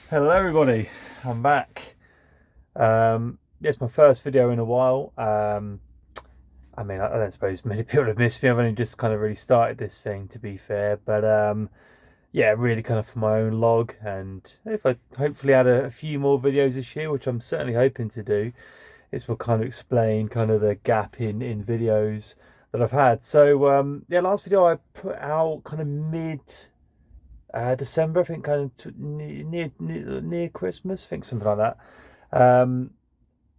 Hello everybody, I'm back. It's my first video in a while. I mean, I don't suppose many people have missed me. I've only just kind of really started this thing, to be fair, but yeah, really kind of for my own log, and if I hopefully add a few more videos this year, which I'm certainly hoping to do, this will kind of explain kind of the gap in videos that I've had. So yeah, last video I put out kind of mid December, I think, kind of near Christmas, I think, something like that.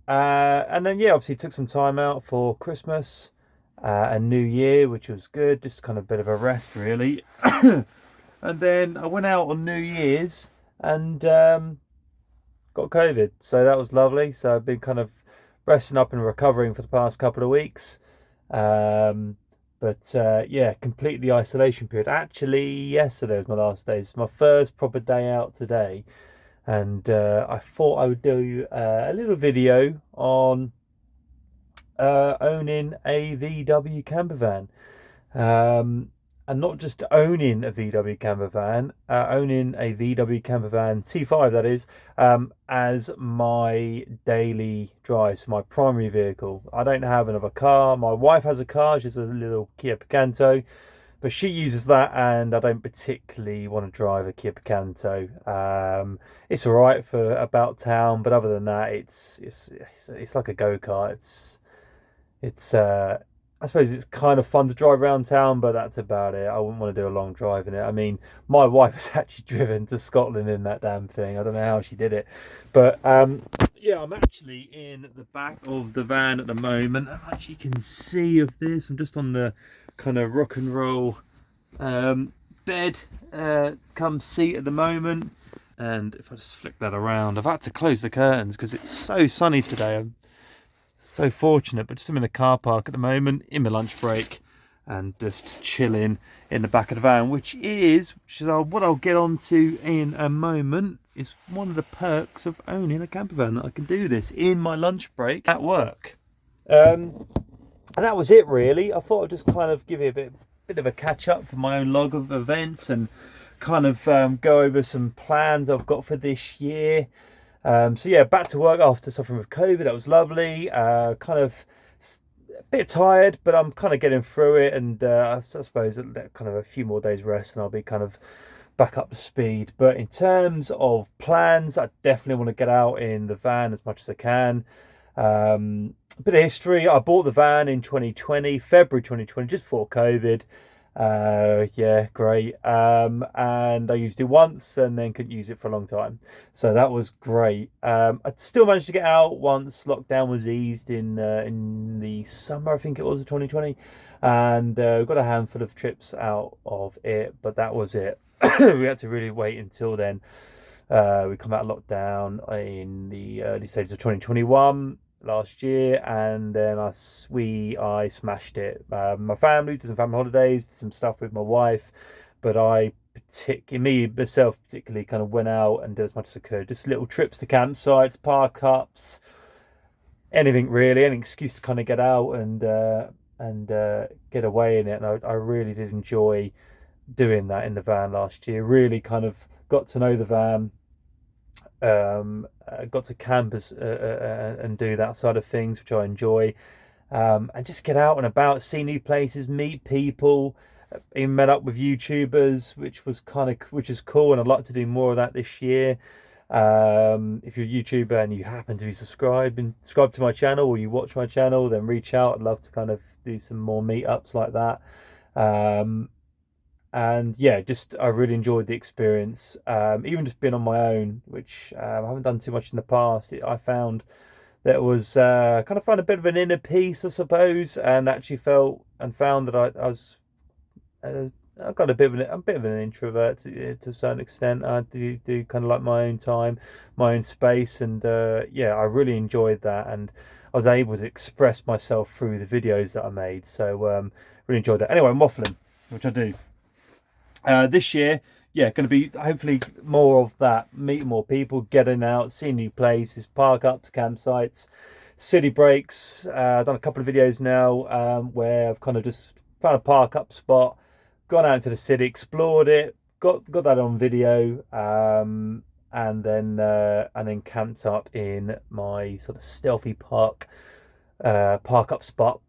And then yeah, obviously took some time out for Christmas and New Year, which was good, just kind of a bit of a rest really. And then I went out on New Year's and got COVID, so that was lovely. So I've been kind of resting up and recovering for the past couple of weeks. But yeah, complete the isolation period. Actually, yesterday was my last day. It's my first proper day out today. And I thought I would do a little video on owning a VW campervan. And not just owning a VW campervan, owning a VW campervan T5, that is, as my daily drive, so my primary vehicle. I don't have another car. My wife has a car, she's a little Kia Picanto, but she uses that, and I don't particularly want to drive a Kia Picanto. It's all right for about town, but other than that, it's like a go-kart. It's I suppose it's kind of fun to drive around town, but that's about it. I wouldn't want to do a long drive in it. I mean, my wife has actually driven to Scotland in that damn thing. I don't know how she did it. But yeah, I'm actually in the back of the van at the moment. And as you can see of this, I'm just on the kind of rock and roll bed come seat at the moment. And if I just flick that around, I've had to close the curtains because it's so sunny today. I'm so fortunate, but just I'm in the car park at the moment in my lunch break and just chilling in the back of the van, which is what I'll get onto in a moment. Is one of the perks of owning a camper van, that I can do this in my lunch break at work. And that was it really. I thought I'd just kind of give you a bit of a catch up for my own log of events, and kind of go over some plans I've got for this year. So yeah, back to work after suffering with COVID. That was lovely. Kind of a bit tired, but I'm kind of getting through it, and I suppose kind of a few more days rest and I'll be kind of back up to speed. But in terms of plans, I definitely want to get out in the van as much as I can. A bit of history. I bought the van in 2020, February 2020, just before COVID. Yeah, great. And I used it once and then couldn't use it for a long time. So that was great. I still managed to get out once lockdown was eased in the summer, I think it was, of 2020. And got a handful of trips out of it, but that was it. We had to really wait until then. We come out of lockdown in the early stages of 2021 last year, and then I smashed it. My family did some family holidays, did some stuff with my wife, but myself particularly, kind of went out and did as much as I could. Just little trips to campsites, park ups, anything really, any excuse to kind of get out and get away in it. And I really did enjoy doing that in the van last year. Really kind of got to know the van, got to camp and do that side of things, which I enjoy, and just get out and about, see new places, meet people. Even met up with YouTubers, which is cool, and I'd like to do more of that this year. If you're a YouTuber and you happen to be subscribed to my channel, or you watch my channel, then reach out. I'd love to kind of do some more meetups like that. And yeah, just I really enjoyed the experience. Even just being on my own, which I haven't done too much in the past. I found that was kind of found a bit of an inner peace, I suppose, and actually found that I was I've got a bit of an introvert to a certain extent. I do kind of like my own time, my own space, and yeah, I really enjoyed that, and I was able to express myself through the videos that I made. So really enjoyed that. Anyway, I'm waffling, which I do. This year, yeah, going to be hopefully more of that, meeting more people, getting out, seeing new places, park ups, campsites, city breaks. I've done a couple of videos now where I've kind of just found a park up spot, gone out into the city, explored it, got that on video, and then camped up in my sort of stealthy park up spot,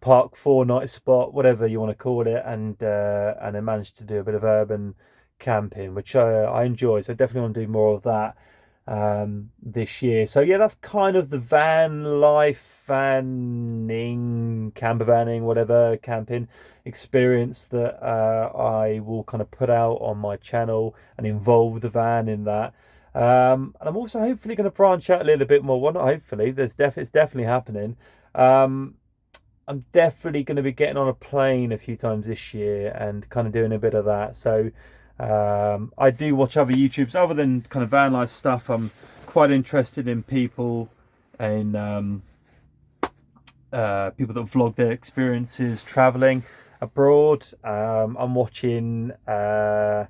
park 4 night spot, whatever you want to call it, and then managed to do a bit of urban camping, which I enjoy. So definitely want to do more of that this year. So yeah, that's kind of the van life, campervanning, whatever, camping experience that I will kind of put out on my channel and involve the van in that. And I'm also hopefully going to branch out a little bit more. Well, not hopefully, it's definitely happening. I'm definitely going to be getting on a plane a few times this year and kind of doing a bit of that. So I do watch other YouTubers other than kind of van life stuff. I'm quite interested in people and people that vlog their experiences traveling abroad. I'm watching Harold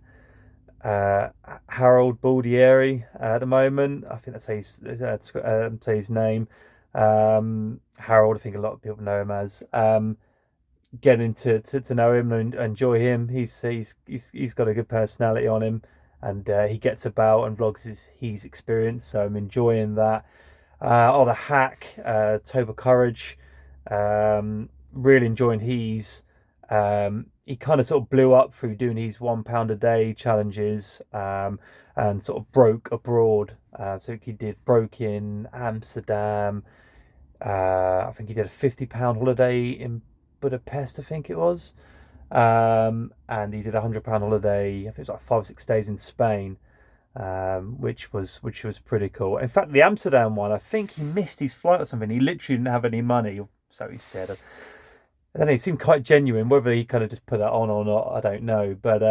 Baldieri at the moment. I think that's say his name. Harold, I think a lot of people know him as. Getting to know him and enjoy him. He's got a good personality on him, and he gets about and vlogs his experience. So I'm enjoying that. The hack, Toba Courage, really enjoying his. He kind of sort of blew up through doing his £1 a day challenges, and sort of broke abroad. So he broke in Amsterdam. I think he did a £50 holiday in Budapest, I think it was. And he did a £100 holiday, I think it was like 5 or 6 days in Spain, which was pretty cool. In fact, the Amsterdam one, I think he missed his flight or something. He literally didn't have any money, so he said. And then he seemed quite genuine. Whether he kind of just put that on or not, I don't know. But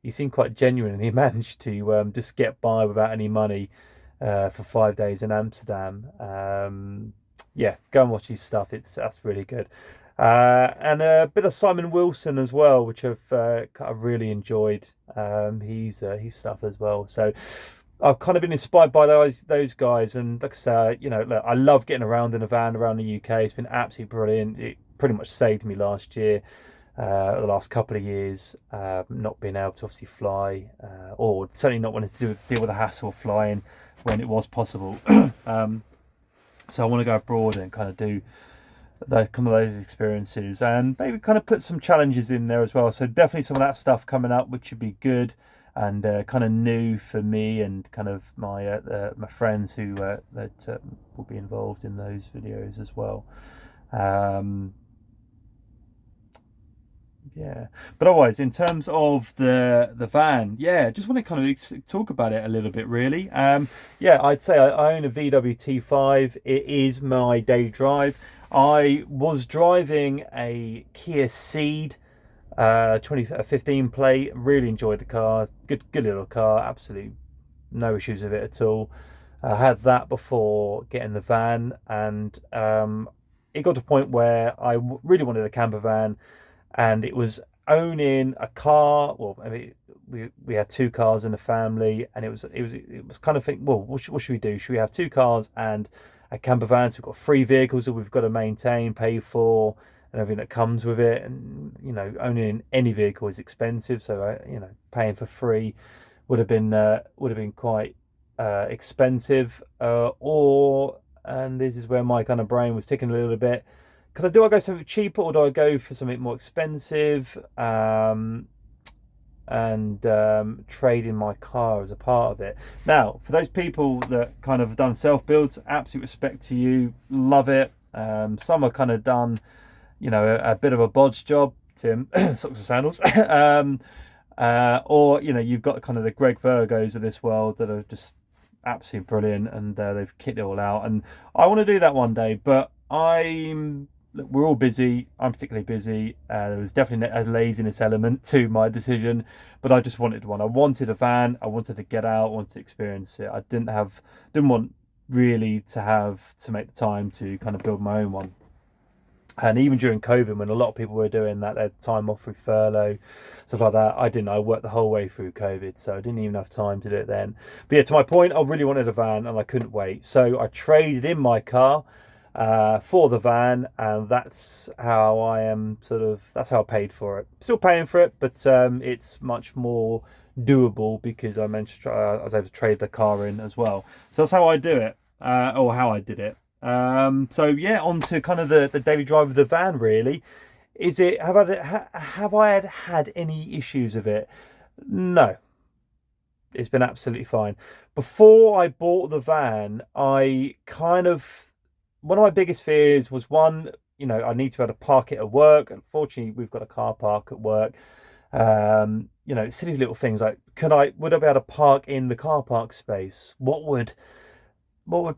he seemed quite genuine, and he managed to just get by without any money for 5 days in Amsterdam. Yeah, go and watch his stuff. That's really good. And a bit of Simon Wilson as well, which I've really enjoyed. His stuff as well. So I've kind of been inspired by those guys, and like I say, you know, look, I love getting around in a van around the UK. It's been absolutely brilliant. It pretty much saved me last year, the last couple of years, not being able to obviously fly, or certainly not wanting to deal with the hassle of flying when it was possible. So I want to go abroad and kind of do some of those experiences, and maybe kind of put some challenges in there as well. So definitely some of that stuff coming up, which would be good, and kind of new for me and kind of my friends who will be involved in those videos as well. Yeah, but otherwise, in terms of the van, yeah, just want to kind of talk about it a little bit, really. Yeah, I'd say I own a VW T5. It is my daily drive. I was driving a Kia Ceed 2015 plate. Really enjoyed the car. Good little car. Absolutely no issues with it at all. I had that before getting the van, and it got to a point where I really wanted a camper van, and it was owning a car. Well, I mean, we had two cars in the family, and it was kind of think, well, what should we do? Should we have two cars and a camper van? So we've got three vehicles that we've got to maintain, pay for, and everything that comes with it. And you know, owning any vehicle is expensive, so you know, paying for free would have been quite expensive. And this is where my kind of brain was ticking a little bit. Do I go something cheaper, or do I go for something more expensive, and trade in my car as a part of it? Now, for those people that kind of done self builds, absolute respect to you, love it. Some are kind of done, you know, a bit of a bodge job, Tim, socks and sandals, or you know, you've got kind of the Greg Virgos of this world that are just absolutely brilliant, and they've kitted it all out. And I want to do that one day, but we're all busy. I'm particularly busy. There was definitely a laziness element to my decision, but I just wanted one. I wanted a van. I wanted to get out. I wanted to experience it. I didn't want really to make the time to kind of build my own one. And even during COVID, when a lot of people were doing that, they had time off through furlough, stuff like that. I didn't. I worked the whole way through COVID, so I didn't even have time to do it then. But yeah, to my point, I really wanted a van, and I couldn't wait. So I traded in my car for the van, and that's how that's how I paid for it. Still paying for it, but it's much more doable because I was able to trade the car in as well. So that's how I do it, or how I did it. So yeah, on to kind of the daily drive of the van. Really, have I had any issues with it? No, it's been absolutely fine. Before I bought the van, one of my biggest fears was, one, you know, I need to be able to park it at work. Unfortunately, we've got a car park at work. You know, silly little things like, would I be able to park in the car park space? What would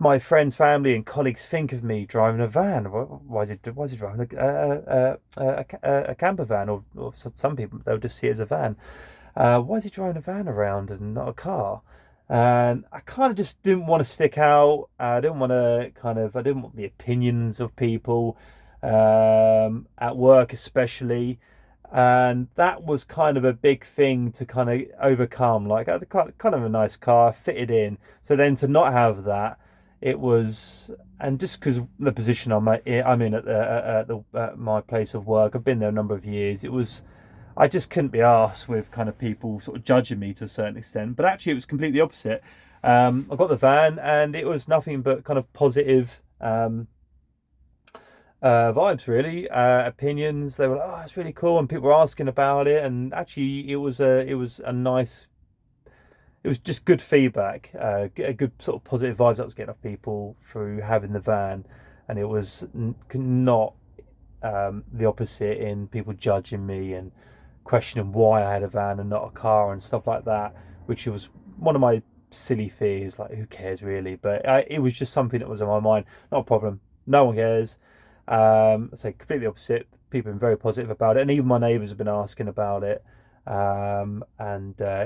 my friends, family, and colleagues think of me driving a van? Why is he driving a camper van? Or some people, they'll just see it as a van. Why is he driving a van around and not a car? And I kind of just didn't want to stick out. I didn't want the opinions of people, at work especially. And that was kind of a big thing to kind of overcome. Like, I had kind of a nice car, fitted in. So then to not have that, it was, and just because the position I'm in at my place of work, I've been there a number of years. I just couldn't be arsed with kind of people sort of judging me to a certain extent. But actually, it was completely opposite. I got the van, and it was nothing but kind of positive vibes, really. Opinions. They were like, "Oh, it's really cool," and people were asking about it. And actually, it was just good feedback, a good sort of positive vibes I was getting off people through having the van, and it was not the opposite in people judging me and questioning why I had a van and not a car and stuff like that, which was one of my silly fears. Like, who cares really? But it was just something that was on my mind. Not a problem. No one cares. I say completely opposite. People have been very positive about it, and even my neighbours have been asking about it.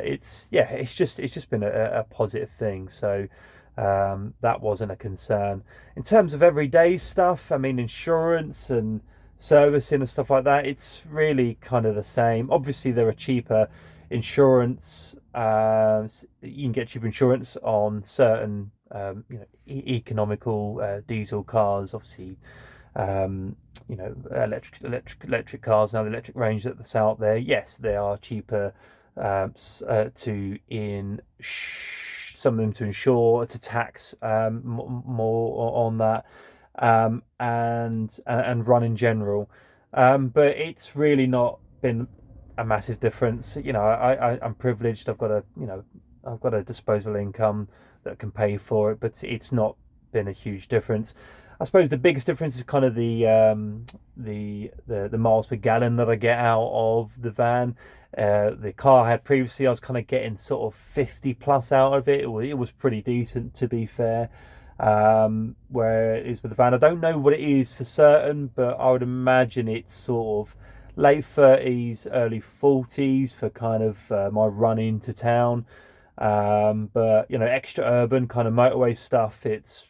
It's just been a positive thing. So that wasn't a concern. In terms of everyday stuff, I mean, insurance and servicing and stuff like that, it's really kind of the same. Obviously, there are cheaper insurance. You can get cheap insurance on certain economical diesel cars. Obviously, electric cars now, the electric range that's out there. Yes, they are cheaper some of them to insure, to tax more on that, and run in general. But it's really not been a massive difference. I'm privileged. I've got a disposable income that can pay for it, but it's not been a huge difference. I suppose the biggest difference is kind of the miles per gallon that I get out of the van. The car I had previously, I was kind of getting sort of 50 plus out of it. It was pretty decent, to be fair. Where it is with the van, I don't know what it is for certain, but I would imagine it's sort of late 30s, early 40s for kind of my run into town. But extra urban kind of motorway stuff, it's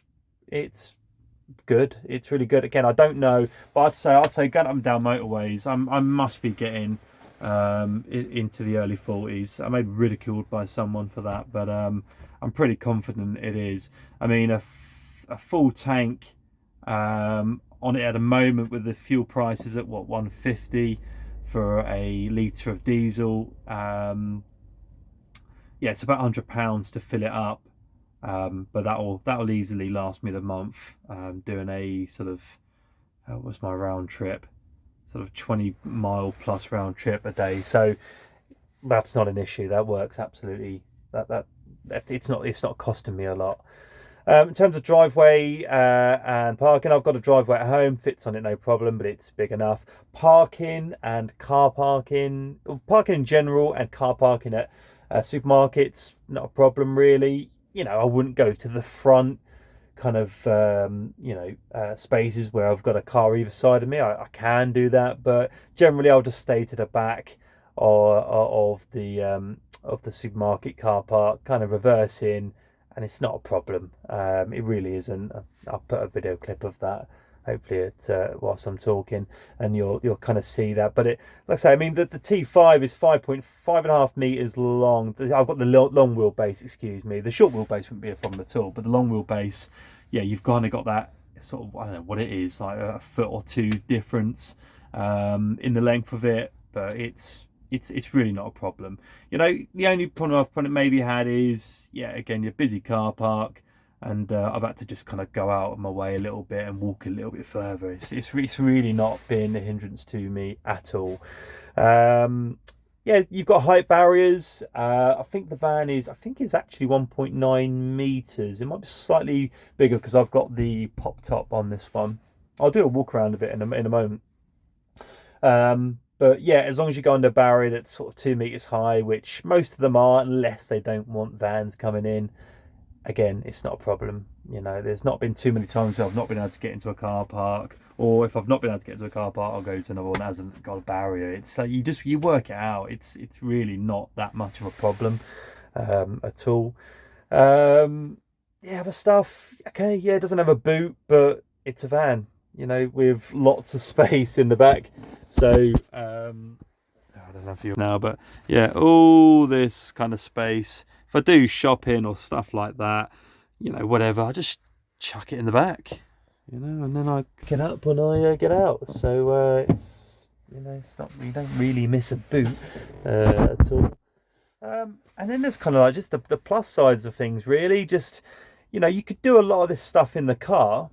good. It's really good. Again, I don't know, but I'd say going up and down motorways, I must be getting into the early 40s. I may be ridiculed by someone for that, but I'm pretty confident it is. I mean, a full tank on it at the moment, with the fuel prices at what, 150 for a litre of diesel. Yeah, it's about £100 to fill it up. But that'll easily last me the month. Doing a sort of, what was my round trip? Sort of 20-mile plus round trip a day. So that's not an issue. That works absolutely. That it's not costing me a lot. In terms of driveway and parking, I've got a driveway at home, fits on it no problem, but it's big enough. Parking and car parking in general, and car parking at supermarkets, not a problem really. I wouldn't go to the front kind of spaces where I've got a car either side of me. I can do that, but generally I'll just stay to the back of the supermarket car park, kind of reverse in, and it's not a problem. It really isn't. I'll put a video clip of that, hopefully whilst I'm talking, and you'll kind of see that. But like I say, I mean, the T5 is 5.5 meters long. I've got the long wheelbase, excuse me. The short wheelbase wouldn't be a problem at all, but the long wheelbase, yeah, you've kind of got that sort of, I don't know what it is, like a foot or two difference in the length of it, but it's really not a problem. The only problem I've maybe had is, yeah, again, your busy car park, and I've had to just kind of go out of my way a little bit and walk a little bit further. It's really not been a hindrance to me at all. Yeah, you've got height barriers. I think the van is actually 1.9 meters. It might be slightly bigger because I've got the pop top on this one. I'll do a walk around of it in a moment. But yeah, as long as you go under a barrier that's sort of 2 meters high, which most of them are, unless they don't want vans coming in, again, it's not a problem. There's not been too many times where I've not been able to get into a car park, or if I've not been able to get into a car park, I'll go to another one that hasn't got a barrier. It's like you work it out. It's really not that much of a problem at all. Yeah, other stuff. Okay, yeah, it doesn't have a boot, but it's a van, with lots of space in the back. So I don't know if you now, but yeah, all this kind of space. If I do shopping or stuff like that, whatever, I just chuck it in the back, and then I pick it up when I get out. So it's it's not, you don't really miss a boot at all. And then there's kind of like just the plus sides of things, really. Just you could do a lot of this stuff in a car,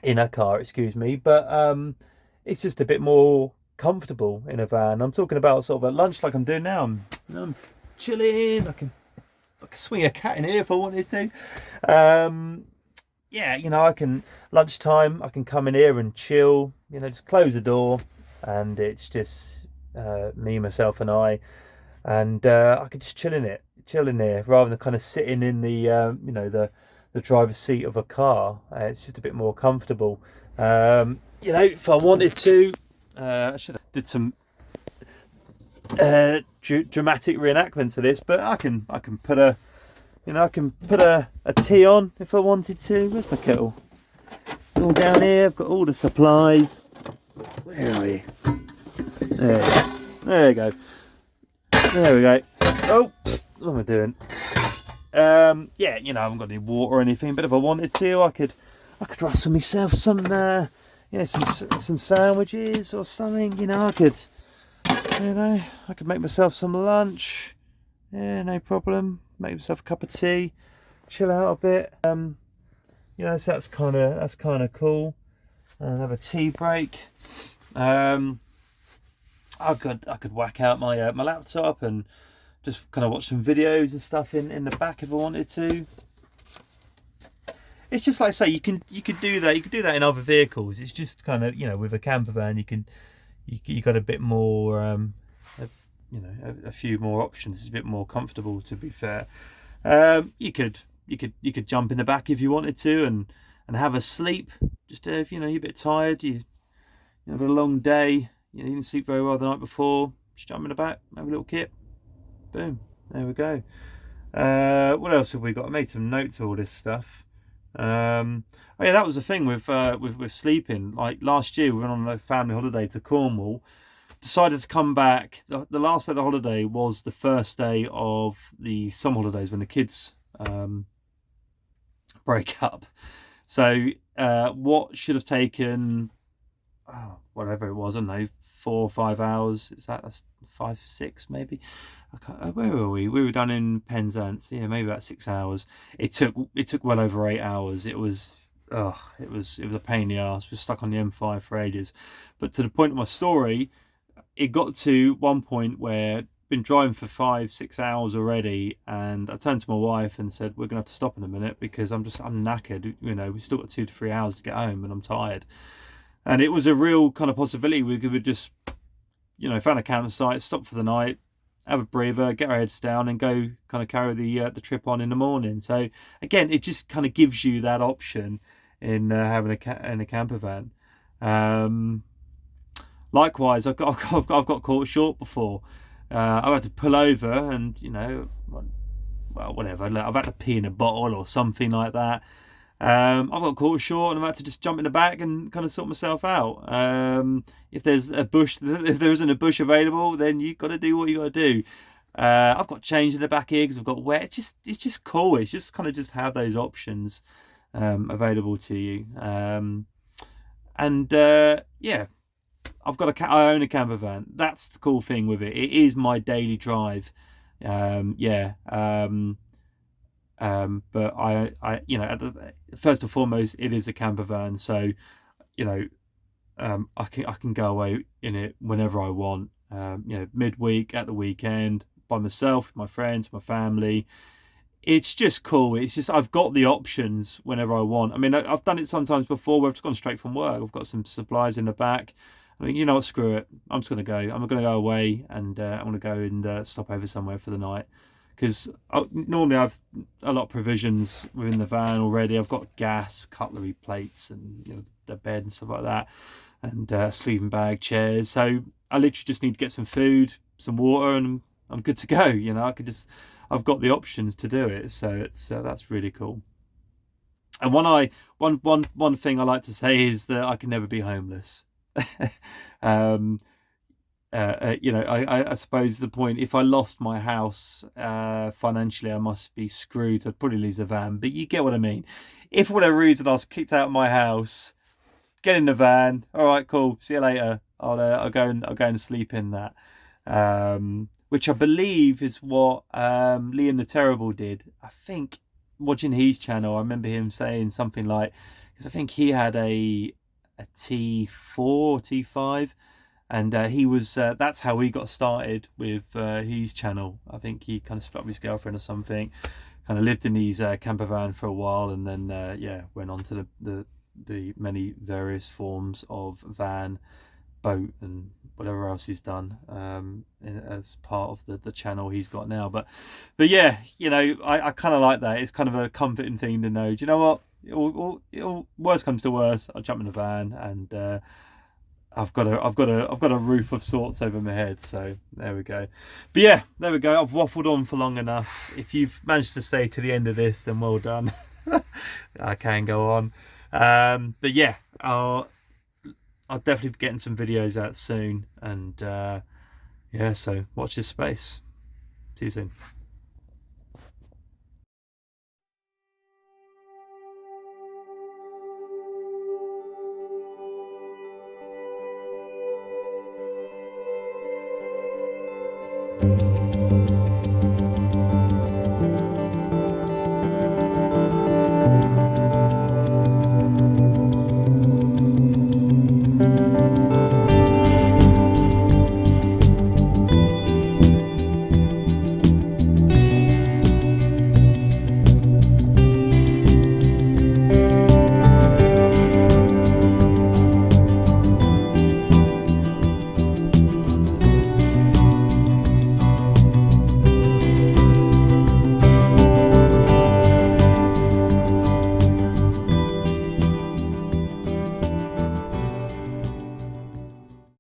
excuse me, but it's just a bit more comfortable in a van. I'm talking about sort of at lunch, like I'm doing now. I'm chilling. I can swing a cat in here if I wanted to. Yeah, I can, lunchtime, I can come in here and chill, just close the door, and it's just me, myself and I, and I could just chill in here rather than kind of sitting in the the driver's seat of a car. It's just a bit more comfortable. If I wanted to, I should have did some dramatic reenactments of this, but I can put a tea on if I wanted to. Where's my kettle? It's all down here. I've got all the supplies. Where are you? There you go. There we go. Oh, what am I doing? Yeah, you know, I haven't got any water or anything, but if I wanted to, I could rustle myself some, you know, some sandwiches or something. You know, I could make myself some lunch. Yeah, no problem. Make myself a cup of tea, chill out a bit. You know, so that's kind of cool. And have a tea break. I could whack out my my laptop and just kind of watch some videos and stuff in the back if I wanted to. It's just like I say, you could do that. You could do that in other vehicles. It's just kind of, you know, with a camper van, you got a bit more, you know, a few more options. It's a bit more comfortable, to be fair. You could jump in the back if you wanted to and have a sleep. Just if you know you're a bit tired, you have a long day. You know, you didn't sleep very well the night before. Just jump in the back, have a little kip. Boom, there we go. What else have we got? I made some notes of all this stuff. Oh yeah, that was the thing with sleeping. Like last year, we went on a family holiday to Cornwall. Decided to come back. The last day of the holiday was the first day of the summer holidays when the kids break up. So what should have taken whatever it was, I don't know, 4 or 5 hours. That's 5, 6 maybe. Where were we? We were down in Penzance. Yeah, maybe about 6 hours. It took well over 8 hours. It was a pain in the ass. We were stuck on the M5 for ages. But to the point of my story, it got to one point where I'd been driving for 5, 6 hours already, and I turned to my wife and said, "We're gonna have to stop in a minute because I'm knackered. You know, we still got 2 to 3 hours to get home, and I'm tired." And it was a real kind of possibility. We could just, you know, found a campsite, stop for the night, have a breather, get our heads down, and go kind of carry the trip on in the morning. So again, it just kind of gives you that option in having a camper van. Likewise, I've got caught short before. I've had to pull over, and you know, well, whatever. I've had to pee in a bottle or something like that. I've got caught short, and I've had to just jump in the back and kind of sort myself out. If there's a bush, if there isn't a bush available, then you've got to do what you got to do. I've got change in the back here because I've got wet. It's just cool. It's just kind of just have those options available to you. Yeah, I own a camper van. That's the cool thing with it. It is my daily drive. But I you know, first and foremost, it is a camper van, so you know, I can go away in it whenever I want. You know, midweek, at the weekend, by myself, with my friends, my family. It's just cool. It's just I've got the options whenever I want. I mean, I've done it sometimes before where I've just gone straight from work. I've got some supplies in the back. I mean, you know what? Screw it. I'm just gonna go. I'm gonna go away, and I'm gonna go and stop over somewhere for the night. Because normally I've a lot of provisions within the van already. I've got gas, cutlery, plates, and you know, the bed and stuff like that, and sleeping bag, chairs. So I literally just need to get some food, some water, and I'm good to go. You know, I've got the options to do it. So it's that's really cool. And one thing I like to say is that I can never be homeless. You know, I suppose the point, if I lost my house financially, I must be screwed. I'd probably lose the van, but you get what I mean. If for whatever reason I was kicked out of my house, get in the van. All right, cool. See you later. I'll go and sleep in that. Which I believe is what Liam the Terrible did. I think watching his channel, I remember him saying something like, because I think he had a T4, T5. And he was that's how he got started with his channel. I think he kind of split up with his girlfriend or something, kind of lived in his camper van for a while, and then went on to the many various forms of van, boat, and whatever else he's done as part of the channel he's got now. But yeah, you know, I kind of like that. It's kind of a comforting thing to know. Do you know what? It'll worst comes to worst, I'll jump in the van, and I've got a roof of sorts over my head. So there we go. But yeah, there we go. I've waffled on for long enough. If you've managed to stay to the end of this, then well done. I can go on. But yeah, I'll definitely be getting some videos out soon. And yeah, so watch this space. See you soon.